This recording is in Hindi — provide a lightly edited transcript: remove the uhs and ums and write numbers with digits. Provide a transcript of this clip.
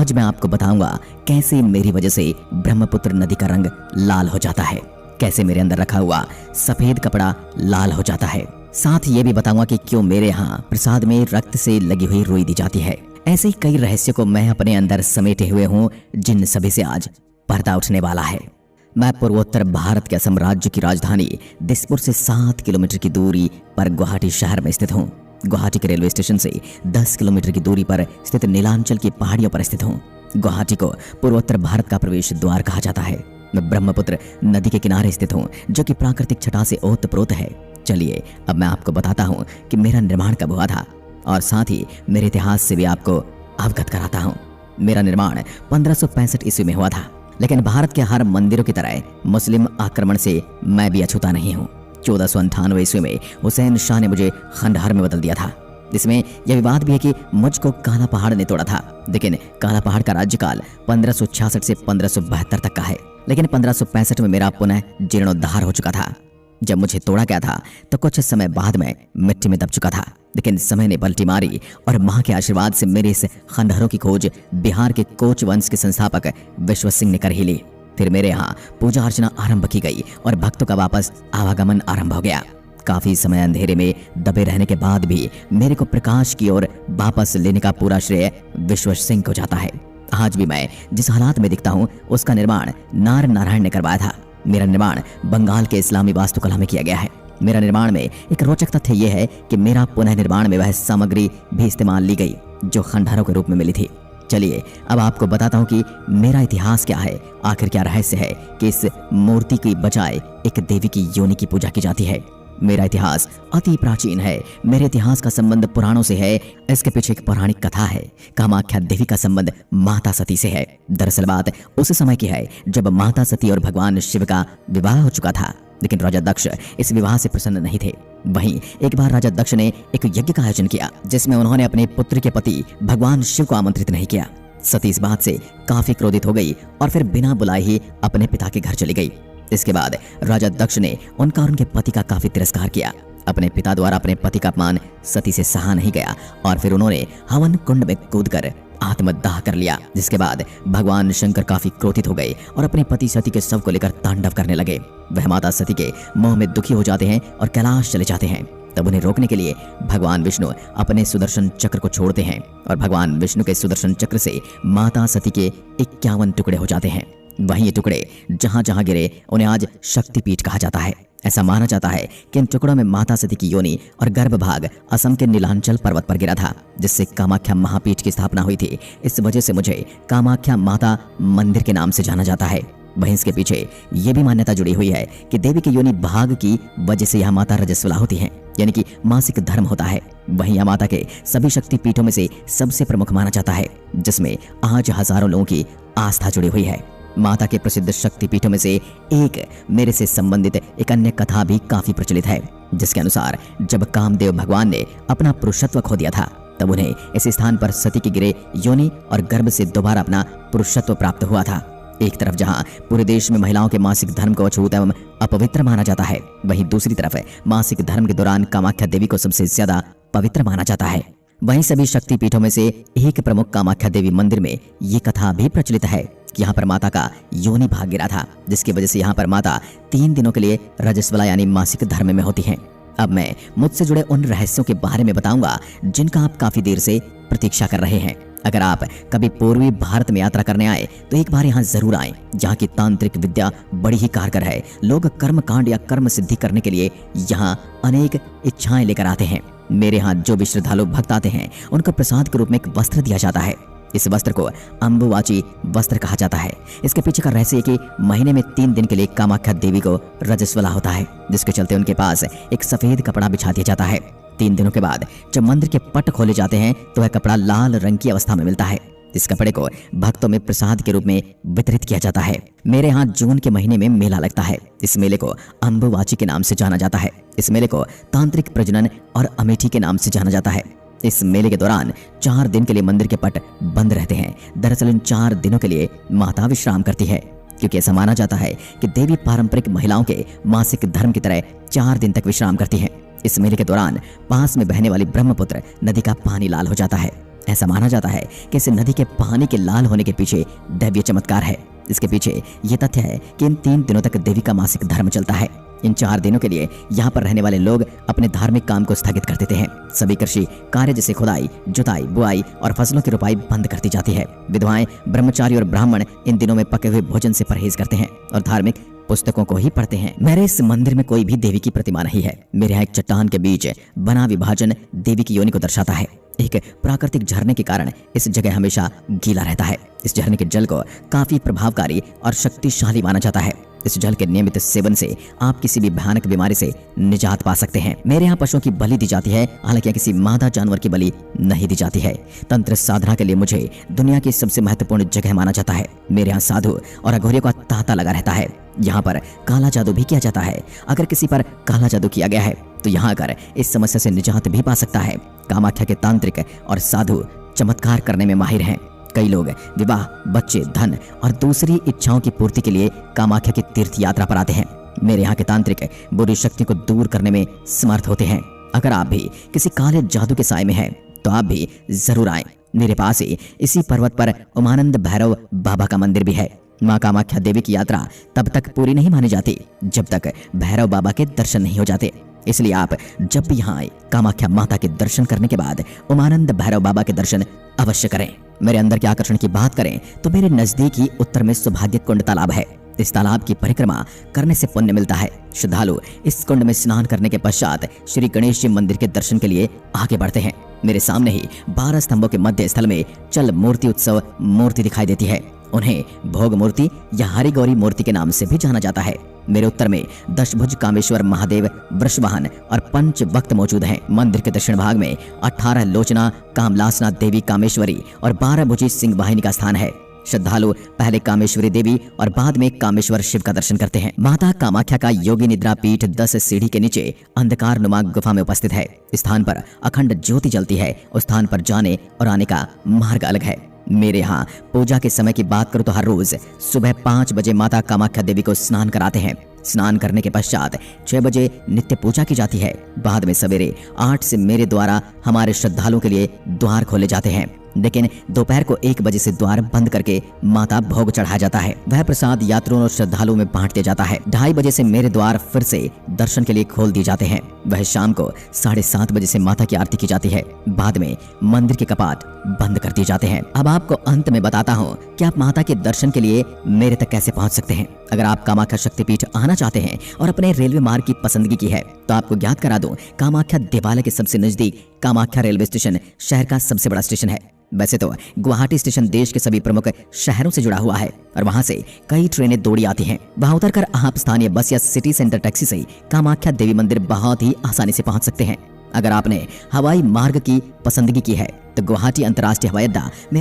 आज मैं आपको बताऊंगा कैसे मेरी वजह से ब्रह्मपुत्र नदी का रंग लाल हो जाता है, कैसे मेरे अंदर रखा हुआ सफेद कपड़ा लाल हो जाता है। साथ ये भी बताऊंगा कि क्यों मेरे यहाँ प्रसाद में रक्त से लगी हुई रुई दी जाती है। ऐसे ही कई रहस्यों को मैं अपने अंदर समेटे हुए हूँ, जिन सभी से आज पर्दा उठने वाला है। मैं पूर्वोत्तर भारत के असम राज्य की राजधानी दिसपुर से 7 किलोमीटर की दूरी पर गुवाहाटी शहर में स्थित हूँ। गुवाहाटी के रेलवे स्टेशन से 10 किलोमीटर की दूरी पर स्थित नीलांचल की पहाड़ियों पर स्थित हूँ। गुवाहाटी को पूर्वोत्तर भारत का प्रवेश द्वार कहा जाता है। मैं ब्रह्मपुत्र नदी के किनारे स्थित हूँ, जो कि प्राकृतिक छटा से ओतप्रोत है। चलिए अब मैं आपको बताता हूँ कि मेरा निर्माण कब हुआ था और साथ ही मेरे इतिहास से भी आपको अवगत कराता हूँ। मेरा निर्माण 1565 ईस्वी में हुआ था, लेकिन भारत के हर मंदिरों की तरह मुस्लिम आक्रमण से मैं भी अछूता नहीं हूँ। 1498 ईस्वी में हुसैन शाह ने मुझे खंडहर में बदल दिया था। इसमें यह विवाद भी है कि मुझको काला पहाड़ ने तोड़ा था, लेकिन काला पहाड़ का राज्यकाल 1566 से 1572 तक का है। लेकिन 1565 में मेरा पुनः जीर्णोद्धार हो चुका था। जब मुझे तोड़ा गया था तो कुछ समय बाद में मिट्टी में दब चुका था, लेकिन समय ने पलटी मारी और मां के आशीर्वाद से मेरे इस खंडहरों की खोज बिहार के कोच वंश के संस्थापक विश्व सिंह ने कर ही ली। फिर मेरे यहाँ पूजा अर्चना आरंभ की गई और भक्तों का वापस आवागमन आरंभ हो गया। काफी समय अंधेरे में दबे रहने के बाद भी मेरे को प्रकाश की ओर वापस लेने का पूरा श्रेय विश्व सिंह को जाता है। आज भी मैं जिस हालात में दिखता हूँ उसका निर्माण नार नारायण ने करवाया था। मेरा निर्माण बंगाल के इस्लामी वास्तुकला में किया गया है। मेरा निर्माण में एक रोचक तथ्य यह है कि मेरा पुनः निर्माण में वह सामग्री भी इस्तेमाल ली गई जो खंडहरों के रूप में मिली थी। चलिए अब आपको बताता हूँ कि मेरा इतिहास क्या है, आखिर क्या रहस्य है कि इस मूर्ति की बजाय एक देवी की योनि की पूजा की जाती है। मेरा इतिहास अति प्राचीन है। मेरे इतिहास का संबंध पुराणों से है। इसके पीछे एक पौराणिक कथा है। कामाख्या देवी का संबंध माता सती से है। दरअसल बात उस समय की है जब माता सती और भगवान शिव का विवाह हो चुका था, लेकिन राजा दक्ष इस विवाह से प्रसन्न नहीं थे। वहीं एक बार राजा दक्ष ने एक यज्ञ का आयोजन किया, जिसमें उन्होंने अपने पुत्र के पति भगवान शिव को आमंत्रित नहीं किया। सती इस बात से काफी क्रोधित हो गई और फिर बिना बुलाए ही अपने पिता के घर चली गई। इसके बाद राजा दक्ष ने उनका और उनके पति का काफी तिरस्कार किया। अपने पिता द्वारा अपने पति का अपमान सती से सहा नहीं गया और फिर उन्होंने हवन कुंड में कूदकर आत्मदाह कर लिया। जिसके बाद भगवान शंकर काफी क्रोधित हो गए और अपने पति सती के शव को लेकर तांडव करने लगे। वह माता सती के मोह में दुखी हो जाते हैं और कैलाश चले जाते हैं। तब उन्हें रोकने के लिए भगवान विष्णु अपने सुदर्शन चक्र को छोड़ते हैं और भगवान विष्णु के सुदर्शन चक्र से माता सती के 51 टुकड़े हो जाते हैं। वहीं ये टुकड़े जहां जहां गिरे उन्हें आज शक्तिपीठ कहा जाता है। ऐसा माना जाता है कि इन टुकड़ों में माता सती की योनि और गर्भ भाग असम के नीलांचल पर्वत पर गिरा था, जिससे कामाख्या महापीठ की स्थापना हुई थी। इस वजह से मुझे कामाख्या माता मंदिर के नाम से जाना जाता है। वहीं इसके पीछे ये भी मान्यता जुड़ी हुई है कि देवी की योनि भाग की वजह से यह माता रजस्वला होती है, यानी कि मासिक धर्म होता है। वहीं यह माता के सभी शक्ति पीठों में से सबसे प्रमुख माना जाता है, जिसमें आज हजारों लोगों की आस्था जुड़ी हुई है। माता के प्रसिद्ध शक्तिपीठों में से एक मेरे से संबंधित एक अन्य कथा भी काफी प्रचलित है, जिसके अनुसार जब कामदेव भगवान ने अपना पुरुषत्व खो दिया था, तब उन्हें इस स्थान पर सती की गिरे योनि और गर्भ से दोबारा अपना पुरुषत्व प्राप्त हुआ था। एक तरफ जहां पूरे देश में महिलाओं के मासिक धर्म को अछूत एवं अपवित्र माना जाता है, वहीं दूसरी तरफ मासिक धर्म के दौरान कामाख्या देवी को सबसे ज्यादा पवित्र माना जाता है। वहीं सभी शक्तिपीठों में से एक प्रमुख कामाख्या देवी मंदिर में ये कथा भी प्रचलित है कि यहाँ पर माता का योनि भाग गिरा था, जिसकी वजह से यहाँ पर माता 3 दिनों के लिए रजस्वला यानी मासिक धर्म में होती हैं। अब मैं मुझसे जुड़े उन रहस्यों के बारे में बताऊंगा जिनका आप काफी देर से प्रतीक्षा कर रहे हैं। अगर आप कभी पूर्वी भारत में यात्रा करने आए तो एक बार यहाँ जरूर आएं, जहाँ की तांत्रिक विद्या बड़ी ही कारगर है। लोग कर्म कांड या कर्म सिद्धि करने के लिए यहाँ अनेक इच्छाएं लेकर आते हैं। मेरे यहाँ जो भी श्रद्धालु भक्त आते हैं उनको प्रसाद के रूप में एक वस्त्र दिया जाता है। इस वस्त्र को अंबुवाची वस्त्र कहा जाता है। इसके पीछे का रहस्य है कि महीने में 3 दिन के लिए कामाख्या देवी को रजस्वला होता है, जिसके चलते उनके पास एक सफेद कपड़ा बिछा दिया जाता है। 3 दिनों के बाद जब मंदिर के पट खोले जाते हैं तो वह कपड़ा लाल रंग की अवस्था में मिलता है। इस कपड़े को भक्तों में प्रसाद के रूप में वितरित किया जाता है। मेरे यहाँ जून के महीने में मेला लगता है। इस मेले को अंबुवाची के नाम से जाना जाता है। इस मेले को तांत्रिक प्रजनन और अमेठी के नाम से जाना जाता है। इस मेले के दौरान 4 दिन के लिए मंदिर के पट बंद रहते हैं। दरअसल इन 4 दिनों के लिए माता विश्राम करती है, क्योंकि ऐसा माना जाता है कि देवी पारंपरिक महिलाओं के मासिक धर्म की तरह 4 दिन तक विश्राम करती है। इस मेले के दौरान पास में बहने वाली ब्रह्मपुत्र नदी का पानी लाल हो जाता है। ऐसा माना जाता है कि इस नदी के पानी के लाल होने के पीछे दैवीय चमत्कार है। इसके पीछे ये तथ्य है कि इन 3 दिनों तक देवी का मासिक धर्म चलता है। इन 4 दिनों के लिए यहाँ पर रहने वाले लोग अपने धार्मिक काम को स्थगित कर देते हैं। सभी कृषि कार्य जैसे खुदाई, जुताई, बुआई और फसलों की रोपाई बंद कर दी जाती है। विधवाएं, ब्रह्मचारी और ब्राह्मण इन दिनों में पके हुए भोजन से परहेज करते हैं और धार्मिक पुस्तकों को ही पढ़ते हैं। मेरे इस मंदिर में कोई भी देवी की प्रतिमा नहीं है। मेरे यहाँ एक चट्टान के बीच बना विभाजन देवी की योनि को दर्शाता है। एक प्राकृतिक झरने के कारण इस जगह हमेशा गीला रहता है। इस झरने के जल को काफी प्रभावकारी और शक्तिशाली माना जाता है। इस जल के नियमित सेवन से आप किसी भी भयानक बीमारी से निजात पा सकते हैं। मेरे यहाँ पशुओं की बलि दी जाती है, हालांकि किसी मादा जानवर की बलि नहीं दी जाती है। तंत्र साधना के लिए मुझे दुनिया की सबसे महत्वपूर्ण जगह माना जाता है। मेरे यहाँ साधु और अघोरियों का तांता लगा रहता है। यहाँ पर काला जादू भी किया जाता है। अगर किसी पर काला जादू किया गया है तो यहाँ आकर इस समस्या से निजात भी पा सकता है। कामाख्या के तांत्रिक और साधु चमत्कार करने में माहिर हैं। कई लोग विवाह, बच्चे, धन और दूसरी इच्छाओं की पूर्ति के लिए कामाख्या की तीर्थ यात्रा पर आते हैं। मेरे यहाँ के तांत्रिक बुरी शक्ति को दूर करने में समर्थ होते हैं। अगर आप भी किसी काले जादू के साए में हैं तो आप भी जरूर आएं। मेरे पास ही इसी पर्वत पर उमानंद भैरव बाबा का मंदिर भी है। माँ कामाख्या देवी की यात्रा तब तक पूरी नहीं मानी जाती जब तक भैरव बाबा के दर्शन नहीं हो जाते। इसलिए आप जब भी यहाँ आए कामाख्या माता के दर्शन करने के बाद उमानंद भैरव बाबा के दर्शन अवश्य करें। मेरे अंदर के आकर्षण की बात करें तो मेरे नजदीक ही उत्तर में सौभाग्य कुंड तालाब है। इस तालाब की परिक्रमा करने से पुण्य मिलता है। श्रद्धालु इस कुंड में स्नान करने के पश्चात श्री गणेश जी मंदिर के दर्शन के लिए आगे बढ़ते हैं। मेरे सामने ही 12 स्तंभों के मध्य स्थल में चल मूर्ति उत्सव मूर्ति दिखाई देती है। उन्हें भोग मूर्ति या हरि गौरी मूर्ति के नाम से भी जाना जाता है। मेरे उत्तर में दशभुज कामेश्वर महादेव, वृषवाहन और पंच वक्त मौजूद हैं। मंदिर के दक्षिण भाग में 18 लोचना कामलासना देवी कामेश्वरी और 12 भुजी सिंह वाहिनी का स्थान है। श्रद्धालु पहले कामेश्वरी देवी और बाद में कामेश्वर शिव का दर्शन करते हैं। माता कामाख्या का योगी निद्रा पीठ 10 सीढ़ी के नीचे अंधकार नुमा गुफा में उपस्थित है। इस स्थान पर अखंड ज्योति जलती है। उस स्थान पर जाने और आने का मार्ग अलग है। मेरे यहाँ पूजा के समय की बात करूँ तो हर रोज सुबह 5 बजे माता कामाख्या देवी को स्नान कराते हैं। स्नान करने के पश्चात 6 बजे नित्य पूजा की जाती है। बाद में सवेरे 8 से मेरे द्वारा हमारे श्रद्धालुओं के लिए द्वार खोले जाते हैं, लेकिन दोपहर को 1 बजे से द्वार बंद करके माता भोग चढ़ाया जाता है। वह प्रसाद यात्रियों और श्रद्धालुओं में बांट दिया जाता है। 2:30 बजे से मेरे द्वार फिर से दर्शन के लिए खोल दिए जाते हैं। वह शाम को 7:30 बजे से माता की आरती की जाती है। बाद में मंदिर के कपाट बंद कर दिए जाते हैं। अब आपको अंत में बताता हूँ कि आप माता के दर्शन के लिए मेरे तक कैसे पहुँच सकते हैं। अगर आप कामाख्या शक्तिपीठ आना चाहते हैं और अपने रेलवे मार्ग की पसंदगी की है तो आपको ज्ञात करा दूं, कामाख्या देवालय के सबसे नजदीक कामाख्या रेलवे स्टेशन शहर का सबसे बड़ा स्टेशन है। वैसे तो गुवाहाटी स्टेशन देश के सभी प्रमुख शहरों से जुड़ा हुआ है और वहां से कई ट्रेनें दौड़ी आती हैं। वहां उतरकर आप स्थानीय बस या सिटी सेंटर टैक्सी से कामाख्या देवी मंदिर बहुत ही आसानी से पहुंच सकते हैं। अगर आपने हवाई मार्ग की पसंदगी की है तो गुवाहाटी अंतर्राष्ट्रीय हवाई अड्डा मेरा